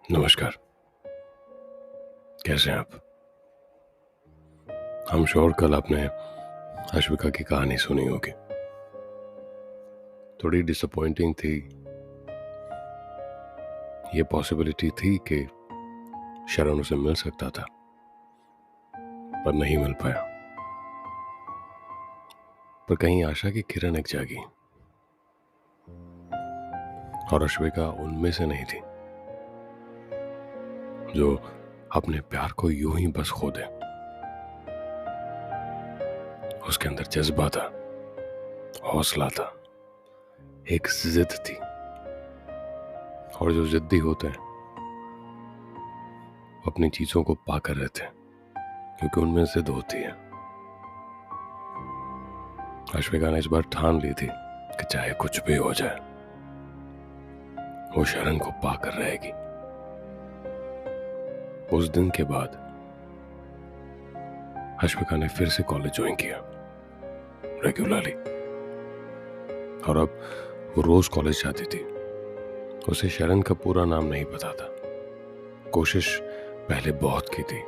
नमस्कार। कैसे हैं आप? हम श्योर कल आपने अश्विका की कहानी सुनी होगी। थोड़ी डिसअपॉइंटिंग थी। ये पॉसिबिलिटी थी कि शरण उसे मिल सकता था, पर नहीं मिल पाया। पर कहीं आशा की किरण एक जागी, और अश्विका उनमें से नहीं थी जो अपने प्यार को यूं ही बस खो दे। उसके अंदर जज्बा था, हौसला था, एक जिद थी। और जो जिद्दी होते हैं अपनी चीजों को पाकर रहते हैं, क्योंकि उनमें जिद होती है। अश्विका ने इस बार ठान ली थी कि चाहे कुछ भी हो जाए वो शरण को पाकर रहेगी। उस दिन के बाद अश्विका ने फिर से कॉलेज ज्वाइन किया रेगुलरली, और अब वो रोज कॉलेज जाती थी। उसे शरण का पूरा नाम नहीं पता था। कोशिश पहले बहुत की थी,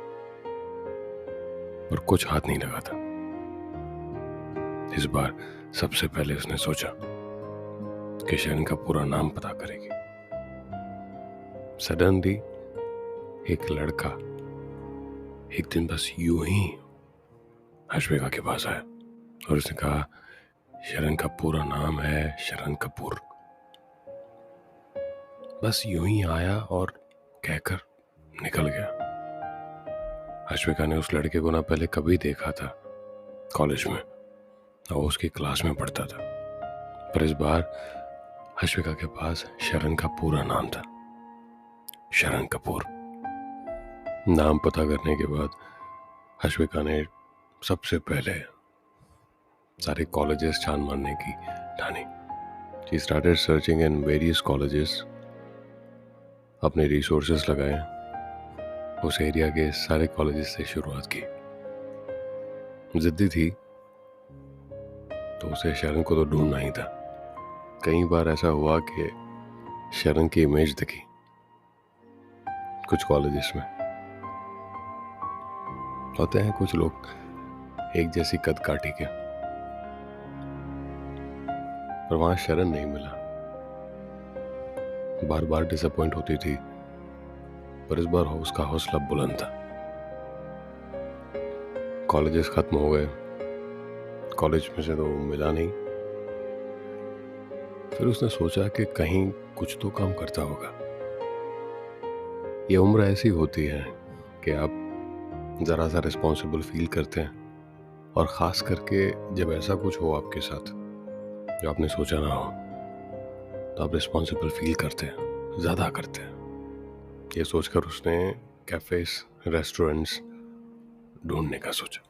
पर कुछ हाथ नहीं लगा था। इस बार सबसे पहले उसने सोचा कि शरण का पूरा नाम पता करेगी। सडनली एक लड़का एक दिन बस यूं ही अश्विका के पास आया और उसने कहा, शरण का पूरा नाम है शरण कपूर। बस यूं ही आया और कहकर निकल गया। अश्विका ने उस लड़के को ना पहले कभी देखा था कॉलेज में, और उसकी क्लास में पढ़ता था। पर इस बार अश्विका के पास शरण का पूरा नाम था, शरण कपूर। नाम पता करने के बाद अश्विका ने सबसे पहले सारे कॉलेजेस छान मारने की ठानी। She started searching in various colleges. अपने रिसोर्सेस लगाए, उस एरिया के सारे कॉलेजेस से शुरुआत की। जिद्दी थी तो उसे शरण को तो ढूंढना ही था। कई बार ऐसा हुआ कि शरण की इमेज दिखी कुछ कॉलेजेस में। होते हैं कुछ लोग एक जैसी कद काठी के, पर वहां शरण नहीं मिला। बार बार डिसअपॉइंट होती थी, पर इस बार उसका हौसला बुलंद था। कॉलेजेस खत्म हो गए, कॉलेज में से तो मिला नहीं। फिर उसने सोचा कि कहीं कुछ तो काम करता होगा। ये उम्र ऐसी होती है कि आप जरा सा रिस्पॉन्सिबल फील करते हैं, और ख़ास करके जब ऐसा कुछ हो आपके साथ जो आपने सोचा ना हो, तो आप रिस्पॉन्सिबल फील करते हैं, ज़्यादा करते हैं। ये सोचकर उसने कैफ़ेस, रेस्टोरेंट्स ढूंढने का सोचा।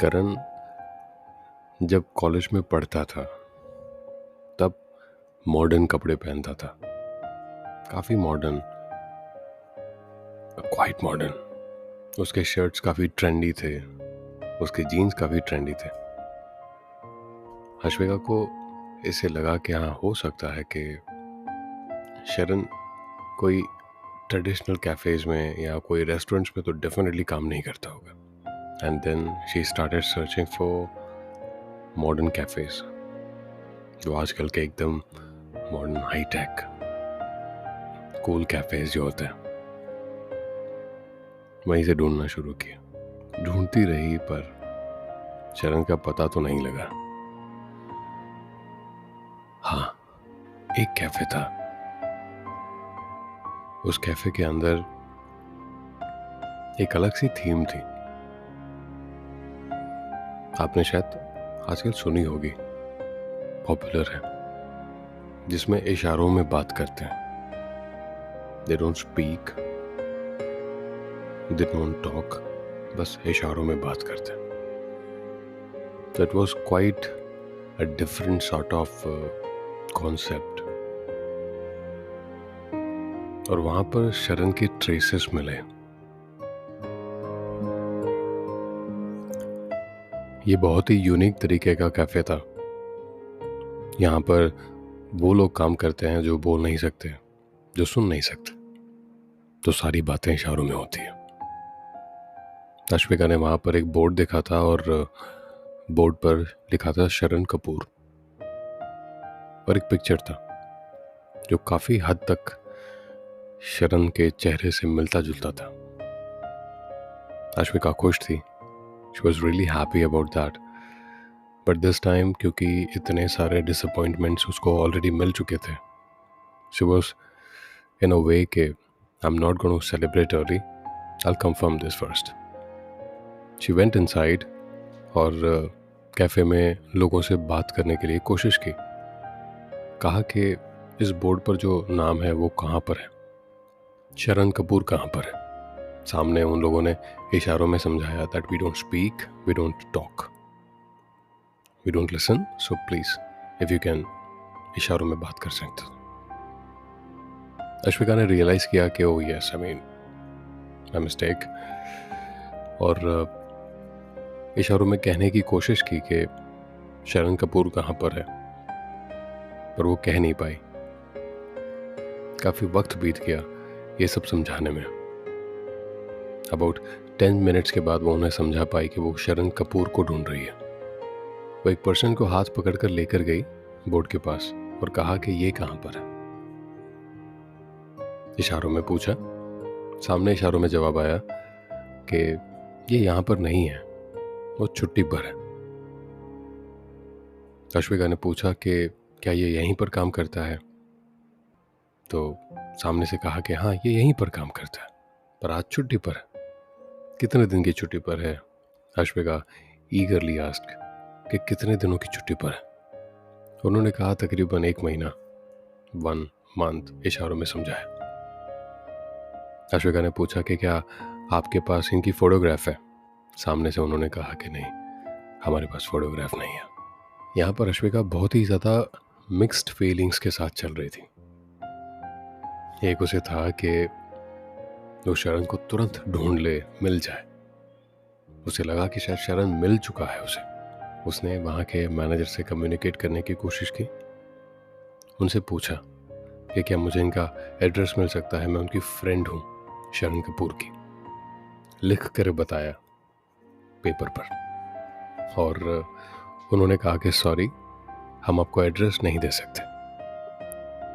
करण जब कॉलेज में पढ़ता था तब मॉडर्न कपड़े पहनता था, काफ़ी मॉडर्न, क्वाइट मॉडर्न। उसके शर्ट्स काफ़ी ट्रेंडी थे, उसके जीन्स काफ़ी ट्रेंडी थे। अश्विका को इसे लगा कि हाँ, हो सकता है कि शरण कोई ट्रेडिशनल कैफ़ेज़ में या कोई रेस्टोरेंट्स में तो डेफिनेटली काम नहीं करता होगा। And then she started searching for modern cafes, जो आजकल के एकदम मॉडर्न हाईटेक कूल कैफ़ेज़ जो होते हैं, वहीं से ढूंढना शुरू किया। ढूंढती रही, पर शरण का पता तो नहीं लगा। हाँ, एक कैफ़े था। उस कैफ़े के अंदर एक अलग सी थीम थी। आपने शायद आजकल सुनी होगी, पॉपुलर है, जिसमें इशारों में बात करते हैं। They don't speak, they don't talk, बस इशारों में बात करते हैं। That was quite a different sort of concept. और वहां पर शरण के ट्रेसेस मिले। ये बहुत ही यूनिक तरीके का कैफे था। यहाँ पर वो लोग काम करते हैं जो बोल नहीं सकते, जो सुन नहीं सकते। तो सारी बातें इशारों में होती हैं। अश्विका ने वहाँ पर एक बोर्ड देखा था और बोर्ड पर लिखा था शरण कपूर, और एक पिक्चर था जो काफ़ी हद तक शरण के चेहरे से मिलता जुलता था। अश्विका खुश थी, she was really happy about that. But this time क्योंकि इतने सारे डिसअपॉइंटमेंट्स उसको ऑलरेडी मिल चुके थे, she was in a way के I am not going to celebrate early, I will confirm this first. She went inside और cafe में लोगों से बात करने के लिए कोशिश की। कहा कि इस बोर्ड पर जो नाम है वो कहाँ पर है, शरण कपूर कहाँ पर है। सामने उन लोगों ने इशारों में समझाया that we don't speak, we don't talk, we don't listen, so please if you can इशारों में बात कर सकते हो। अश्विका ने रियलाइज किया कि ओ yes, I mean my mistake, और इशारों में कहने की कोशिश की कि शरण कपूर कहाँ पर है, पर वो कह नहीं पाई। काफ़ी वक्त बीत गया ये सब समझाने में। अबाउट 10 मिनट्स के बाद वो उन्हें समझा पाई कि वो शरण कपूर को ढूंढ रही है। वो एक पर्सन को हाथ पकड़कर लेकर गई बोर्ड के पास और कहा कि ये कहाँ पर है। इशारों में पूछा, सामने इशारों में जवाब आया कि ये यहाँ पर नहीं है, वो छुट्टी पर है। अश्विका ने पूछा कि क्या ये यहीं पर काम करता है, तो सामने से कहा कि हाँ ये यहीं पर काम करता है, पर आज छुट्टी पर है। कितने दिन की छुट्टी पर है? अश्विका ईगरली आस्क्ड कि कितने दिनों की छुट्टी पर है। उन्होंने कहा तकरीबन 1 महीना, 1 मंथ इशारों में समझाया। अश्विका ने पूछा कि क्या आपके पास इनकी फोटोग्राफ है? सामने से उन्होंने कहा कि नहीं, हमारे पास फोटोग्राफ नहीं है। यहाँ पर अश्विका बहुत ही ज़्यादा मिक्स्ड फीलिंग्स के साथ चल रही थी। एक उसे था कि वो शरण को तुरंत ढूंढ ले, मिल जाए। उसे लगा कि शायद शरण मिल चुका है उसे। उसने वहाँ के मैनेजर से कम्युनिकेट करने की कोशिश की, उनसे पूछा कि क्या मुझे इनका एड्रेस मिल सकता है, मैं उनकी फ्रेंड हूँ शरण कपूर की। लिख कर बताया पेपर पर, और उन्होंने कहा कि सॉरी, हम आपको एड्रेस नहीं दे सकते,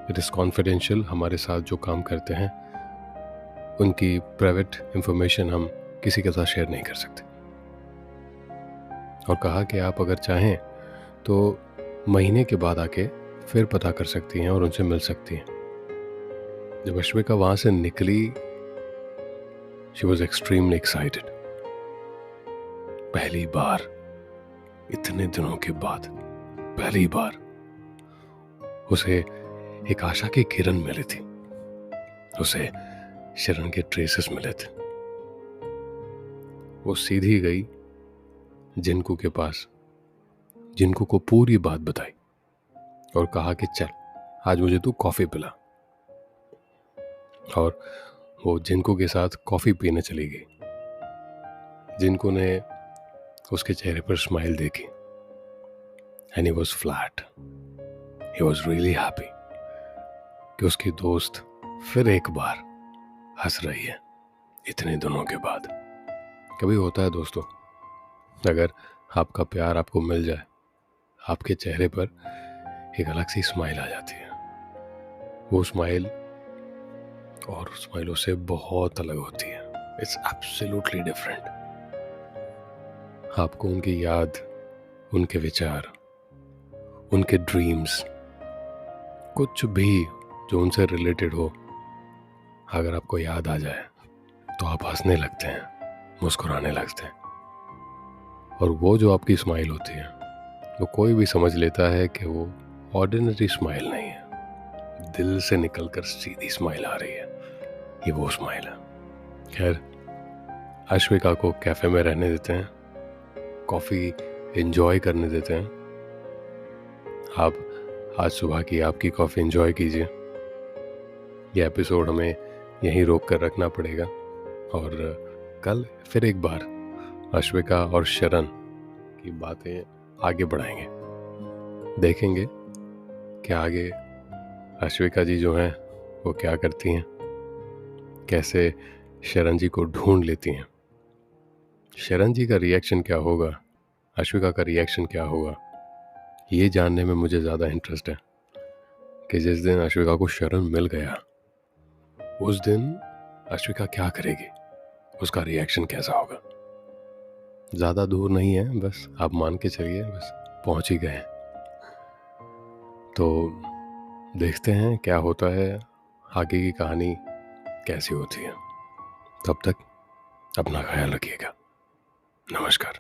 इट इज़ कॉन्फिडेंशियल। हमारे साथ जो काम करते हैं उनकी प्राइवेट इंफॉर्मेशन हम किसी के साथ शेयर नहीं कर सकते। और कहा कि आप अगर चाहें तो महीने के बाद आके फिर पता कर सकती हैं और उनसे मिल सकती हैं। जब अश्विका वहाँ से निकली, शी वॉज एक्सट्रीमली एक्साइटेड। पहली बार, इतने दिनों के बाद पहली बार उसे एक आशा की किरण मिली थी, उसे शरण के ट्रेसेस मिले थे। वो सीधी गई जिनको के पास, जिनको को पूरी बात बताई और कहा कि चल आज मुझे तू कॉफ़ी पिला। और वो जिनको के साथ कॉफ़ी पीने चली गई। जिनको ने उसके चेहरे पर स्माइल देखी, and he was flat, he was really happy कि उसकी दोस्त फिर एक बार हंस रही है इतने दिनों के बाद। कभी होता है दोस्तों, अगर आपका प्यार आपको मिल जाए, आपके चेहरे पर एक अलग सी स्माइल आ जाती है। वो स्माइल और स्माइलों से बहुत अलग होती है, इट्स एब्सोल्युटली डिफरेंट। आपको उनकी याद, उनके विचार, उनके ड्रीम्स, कुछ भी जो उनसे रिलेटेड हो, अगर आपको याद आ जाए तो आप हंसने लगते हैं, मुस्कुराने लगते हैं। और वो जो आपकी स्माइल होती है, वो कोई भी समझ लेता है कि वो ऑर्डिनरी स्माइल नहीं है, दिल से निकलकर सीधी स्माइल आ रही है, ये वो स्माइल है। खैर, अश्विका को कैफ़े में रहने देते हैं, कॉफ़ी एंजॉय करने देते हैं। आप आज सुबह की आपकी कॉफ़ी एंजॉय कीजिए। ये एपिसोड हमें यहीं रोक कर रखना पड़ेगा, और कल फिर एक बार अश्विका और शरण की बातें आगे बढ़ाएंगे। देखेंगे कि आगे अश्विका जी जो हैं वो क्या करती हैं, कैसे शरण जी को ढूंढ लेती हैं। शरण जी का रिएक्शन क्या होगा, अश्विका का रिएक्शन क्या होगा, ये जानने में मुझे ज़्यादा इंटरेस्ट है कि जिस दिन अश्विका को शरण मिल गया उस दिन अश्विका क्या करेगी, उसका रिएक्शन कैसा होगा। ज़्यादा दूर नहीं है, बस आप मान के चलिए, बस पहुंच ही गए हैं। तो देखते हैं क्या होता है, आगे की कहानी कैसी होती है। तब तक अपना ख्याल रखिएगा। नमस्कार।